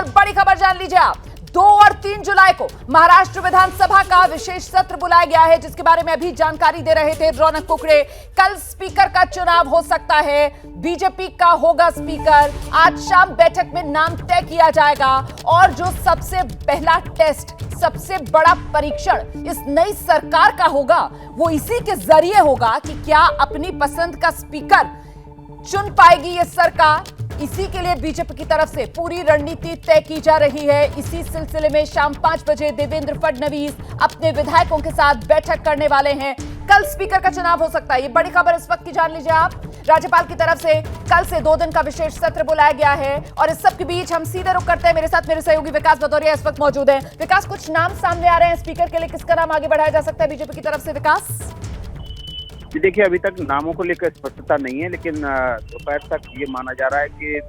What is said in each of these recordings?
और बड़ी खबर जान लीजिए आप। 2 और 3 जुलाई को महाराष्ट्र विधानसभा का विशेष सत्र बुलाया गया है, जिसके बारे में अभी जानकारी दे रहे थे रौनक कुकड़े। कल स्पीकर का चुनाव हो सकता है, बीजेपी का होगा स्पीकर। आज शाम बैठक में नाम तय किया जाएगा और जो सबसे पहला टेस्ट, सबसे बड़ा परीक्षण इस नई सरकार का होगा, वो इसी के जरिए होगा कि क्या अपनी पसंद का स्पीकर चुन पाएगी ये सरकार। इसी के लिए बीजेपी की तरफ से पूरी रणनीति तय की जा रही है। इसी सिलसिले में शाम 5 बजे देवेंद्र फडणवीस अपने विधायकों के साथ बैठक करने वाले हैं। कल स्पीकर का चुनाव हो सकता है, ये बड़ी खबर इस वक्त की जान लीजिए आप। राज्यपाल की तरफ से कल से 2 दिन का विशेष सत्र बुलाया गया है और इस सब के बीच हम सीधे रुख करते हैं। मेरे साथ मेरे सहयोगी विकास भदौरिया इस वक्त मौजूद हैं। विकास, कुछ नाम सामने आ रहे हैं स्पीकर के लिए, किसका नाम आगे बढ़ाया जा सकता है बीजेपी की तरफ से? विकास जी देखिए, अभी तक नामों को लेकर स्पष्टता नहीं है, लेकिन दोपहर तक ये माना जा रहा है कि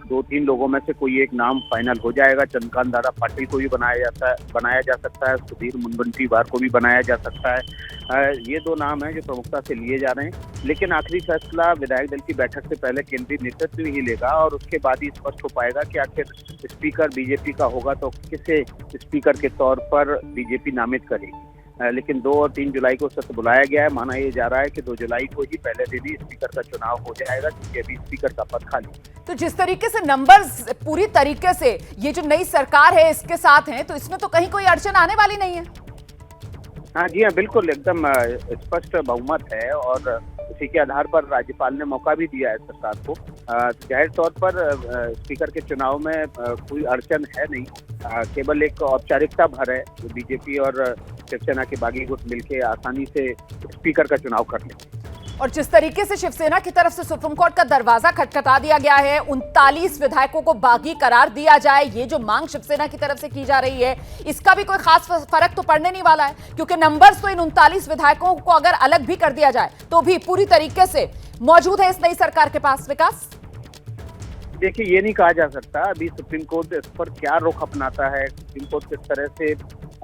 2-3 लोगों में से कोई एक नाम फाइनल हो जाएगा। चंद्रकांत दादा पाटिल को भी बनाया जा सकता है, सुधीर मुनगंटीवार को भी बनाया जा सकता है। ये 2 नाम हैं जो प्रमुखता से लिए जा रहे हैं, लेकिन आखिरी फैसला विधायक दल की बैठक से पहले केंद्रीय नेतृत्व ही लेगा और उसके बाद ही स्पष्ट हो पाएगा कि आखिर स्पीकर बीजेपी का होगा तो किसे स्पीकर के तौर पर बीजेपी नामित करेगी। लेकिन 2 और 3 जुलाई को सत्र बुलाया गया है। माना ये जा रहा है कि 2 जुलाई को ही पहले दिन ही स्पीकर का चुनाव हो जाएगा, क्योंकि अभी स्पीकर का पद खाली। तो जिस तरीके से नंबर्स पूरी तरीके से ये जो नई सरकार है इसके साथ हैं, तो इसमें तो कहीं कोई अड़चन आने वाली नहीं है। हाँ जी हाँ, बिल्कुल एकदम स्पष्ट बहुमत है और उसी के आधार पर राज्यपाल ने मौका भी दिया है सरकार को। जाहिर तौर पर स्पीकर के चुनाव में कोई अड़चन है नहीं, केवल एक औपचारिकता भर है। बीजेपी और शिवसेना के बागी गुट मिलकर आसानी से स्पीकर का चुनाव कर लें। और जिस तरीके से शिवसेना की तरफ से सुप्रीम कोर्ट का दरवाजा खटखटा दिया गया है, 39 विधायकों को बागी करार दिया जाए, ये जो मांग शिवसेना की तरफ से की जा रही है, इसका भी कोई खास फर्क तो पड़ने नहीं वाला है, क्योंकि नंबर्स तो इन 39 विधायकों को अगर अलग भी कर दिया जाए तो भी पूरी तरीके से मौजूद है इस नई सरकार के पास। विकास देखिए, ये नहीं कहा जा सकता अभी सुप्रीम कोर्ट इस पर क्या रुख अपनाता है। सुप्रीम कोर्ट किस तरह से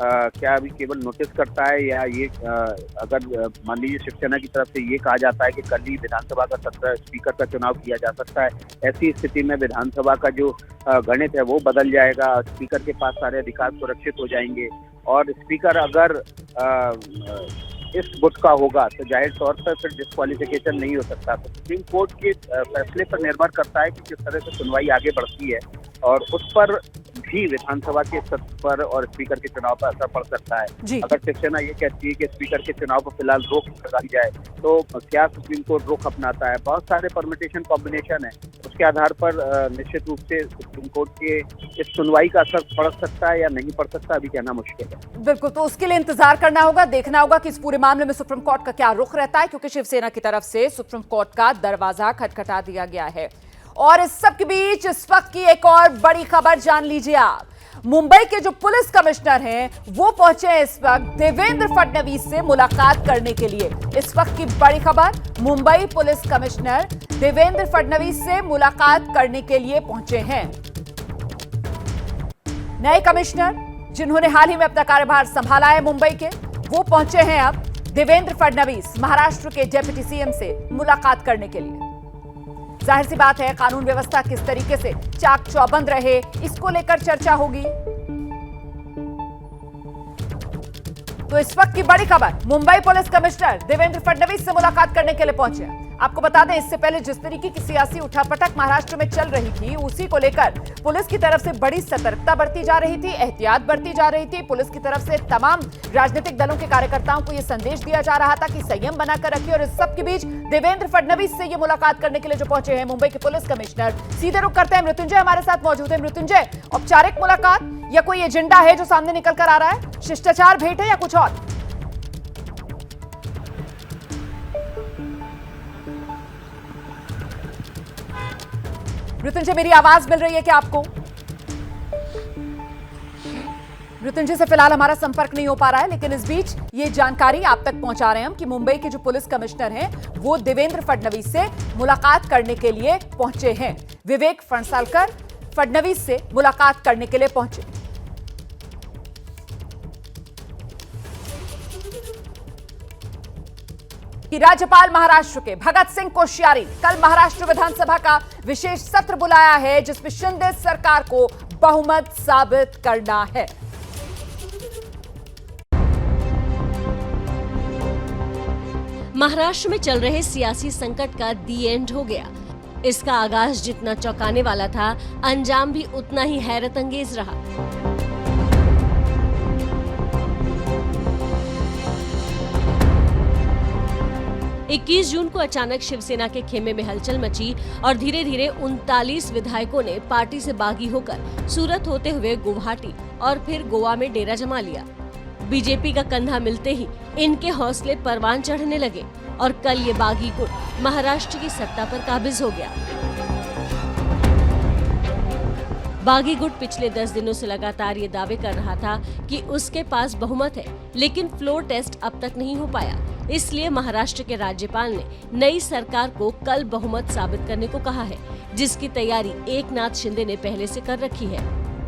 क्या अभी केवल नोटिस करता है, या ये अगर मान लीजिए शिवसेना की तरफ से ये कहा जाता है कि कल ही विधानसभा का सत्र, स्पीकर का चुनाव किया जा सकता है, ऐसी स्थिति में विधानसभा का जो गणित है वो बदल जाएगा, स्पीकर के पास सारे अधिकार सुरक्षित हो जाएंगे और स्पीकर अगर इस गुट का होगा तो जाहिर तौर पर फिर डिस्क्वालिफिकेशन नहीं हो सकता। तो सुप्रीम कोर्ट के फैसले पर निर्भर करता है कि किस तरह से सुनवाई आगे बढ़ती है और उस पर भी विधानसभा के सत्र पर और स्पीकर के चुनाव पर असर पड़ सकता है। अगर शिवसेना ये कहती है कि स्पीकर के चुनाव पर फिलहाल रोक लगाई जाए, तो क्या सुप्रीम कोर्ट रोक अपनाता है? बहुत सारे परमिटेशन कॉम्बिनेशन है, उसके आधार पर निश्चित रूप से सुप्रीम कोर्ट के इस सुनवाई का असर पड़ सकता है या नहीं पड़ सकता, अभी कहना मुश्किल है। बिल्कुल, तो उसके लिए इंतजार करना होगा, देखना होगा कि इस पूरे मामले में सुप्रीम कोर्ट का क्या रुख रहता है, क्योंकि शिवसेना की तरफ से सुप्रीम कोर्ट का दरवाजा खटखटा दिया गया है। और इस सब के बीच इस वक्त की एक और बड़ी खबर जान लीजिए आप। मुंबई के जो पुलिस कमिश्नर हैं वो पहुंचे हैं इस वक्त देवेंद्र फडणवीस से मुलाकात करने के लिए। इस वक्त की बड़ी खबर, मुंबई पुलिस कमिश्नर देवेंद्र फडणवीस से मुलाकात करने के लिए पहुंचे हैं। नए कमिश्नर जिन्होंने हाल ही में अपना कार्यभार संभाला है मुंबई के, वो पहुंचे हैं अब देवेंद्र फडणवीस महाराष्ट्र के डिप्टी सीएम से मुलाकात करने के लिए। जाहिर सी बात है, कानून व्यवस्था किस तरीके से चाक चौबंद रहे, इसको लेकर चर्चा होगी। तो इस वक्त की बड़ी खबर, मुंबई पुलिस कमिश्नर देवेंद्र फडणवीस से मुलाकात करने के लिए पहुंचे। आपको बता दें, इससे पहले जिस तरीके की सियासी उठापटक महाराष्ट्र में चल रही थी, उसी को लेकर पुलिस की तरफ से बड़ी सतर्कता बरती जा रही थी, एहतियात बरती जा रही थी। पुलिस की तरफ से तमाम राजनीतिक दलों के कार्यकर्ताओं को यह संदेश दिया जा रहा था कि संयम बनाकर रखिए। और इस सब के बीच देवेंद्र फडणवीस से ये मुलाकात करने के लिए जो पहुंचे हैं मुंबई के पुलिस कमिश्नर, सीधे रुख करते हैं। मृत्युंजय हमारे साथ मौजूद है। मृत्युंजय, औपचारिक मुलाकात या कोई एजेंडा है जो सामने निकल कर आ रहा है? शिष्टाचार भेंट है या कुछ और? मृत्युंजय, मेरी आवाज मिल रही है क्या आपको? मृत्युंजय से फिलहाल हमारा संपर्क नहीं हो पा रहा है, लेकिन इस बीच ये जानकारी आप तक पहुंचा रहे हैं हम कि मुंबई के जो पुलिस कमिश्नर हैं वो देवेंद्र फडणवीस से मुलाकात करने के लिए पहुंचे हैं। विवेक फणसालकर फडणवीस से मुलाकात करने के लिए पहुंचे। कि राज्यपाल महाराष्ट्र के भगत सिंह कोश्यारी कल महाराष्ट्र विधानसभा का विशेष सत्र बुलाया है, जिसमें शिंदे सरकार को बहुमत साबित करना है। महाराष्ट्र में चल रहे सियासी संकट का दी एंड हो गया। इसका आगाज जितना चौंकाने वाला था, अंजाम भी उतना ही हैरत अंगेज रहा। इक्कीस जून को अचानक शिवसेना के खेमे में हलचल मची और धीरे धीरे 39 विधायकों ने पार्टी से बागी होकर सूरत होते हुए गुवाहाटी और फिर गोवा में डेरा जमा लिया। बीजेपी का कंधा मिलते ही इनके हौसले परवान चढ़ने लगे और कल ये बागी गुट महाराष्ट्र की सत्ता पर काबिज हो गया। बागी गुट पिछले 10 दिनों से लगातार ये दावे कर रहा था कि उसके पास बहुमत है, लेकिन फ्लोर टेस्ट अब तक नहीं हो पाया। इसलिए महाराष्ट्र के राज्यपाल ने नई सरकार को कल बहुमत साबित करने को कहा है, जिसकी तैयारी एकनाथ शिंदे ने पहले से कर रखी है।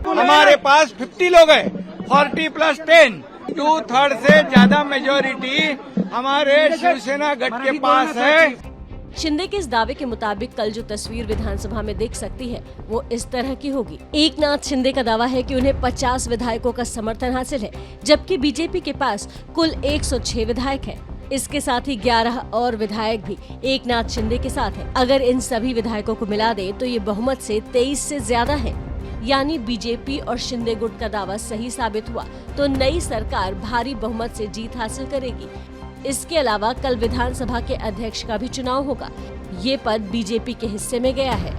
हमारे पास 50 लोग हैं, 40 प्लस 10, 2/3 से ज्यादा मेजोरिटी हमारे शिवसेना गठ के पास है। शिंदे के इस दावे के मुताबिक कल जो तस्वीर विधानसभा में देख सकती है वो इस तरह की होगी। एकनाथ शिंदे का दावा है कि उन्हें 50 विधायकों का समर्थन हासिल है, जबकि बीजेपी के पास कुल 106 विधायक हैं। इसके साथ ही 11 और विधायक भी एकनाथ शिंदे के साथ हैं। अगर इन सभी विधायकों को मिला दे तो ये बहुमत से 23 से ज्यादा है। यानी बीजेपी और शिंदे गुट का दावा सही साबित हुआ तो नई सरकार भारी बहुमत से जीत हासिल करेगी। इसके अलावा कल विधानसभा के अध्यक्ष का भी चुनाव होगा। ये पद बीजेपी के हिस्से में गया है।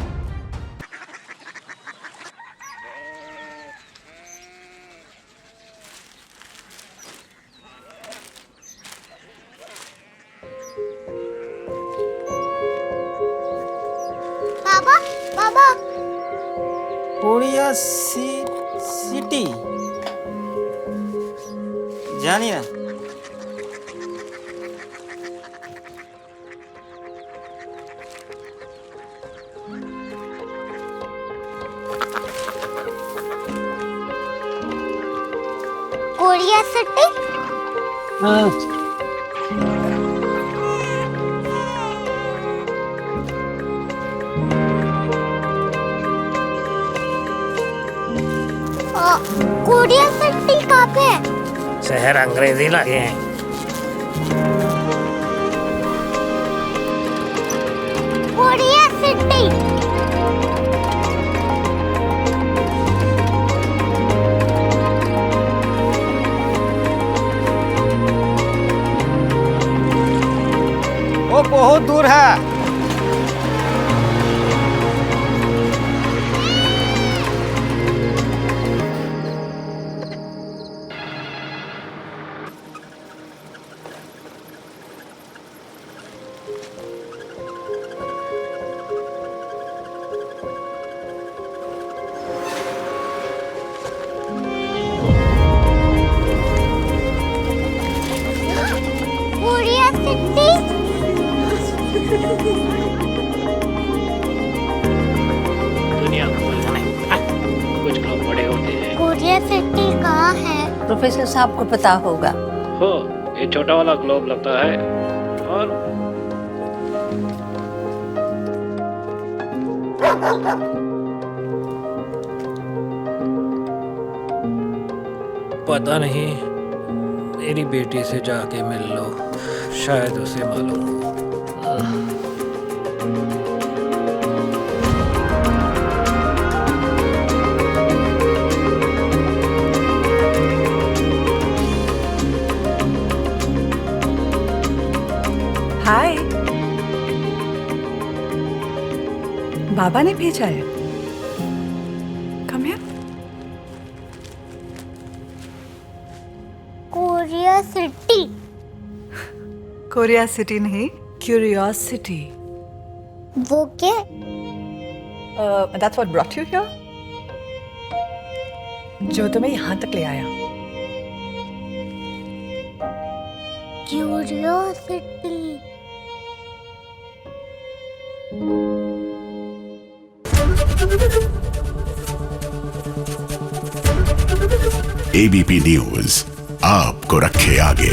बाबा बाबा कोरिया सिटी जानिए कोरिया सिटी। कोरिया सिटी कहाँ पे है? शहर अंग्रेजी लगे हैं। Korea city. वो बहुत दूर है। Korea city. दुनिया को बोलना है, कुछ लोग बड़े होते हैं। कोरिया सिटी कहाँ है? प्रोफेसर साहब को पता होगा। हो, ये छोटा वाला ग्लोब लगता है और पता नहीं, मेरी बेटी से जाके मिल लो, शायद उसे मालूम हो। हाय, बाबा ने भेजा है। Come here. Korea city. Korea city नहीं, क्यूरियोसिटी। वो क्या? That's what brought you here? जो तुम्हें यहाँ तक ले आया। क्यूरियोसिटी। एबीपी न्यूज आपको रखे आगे।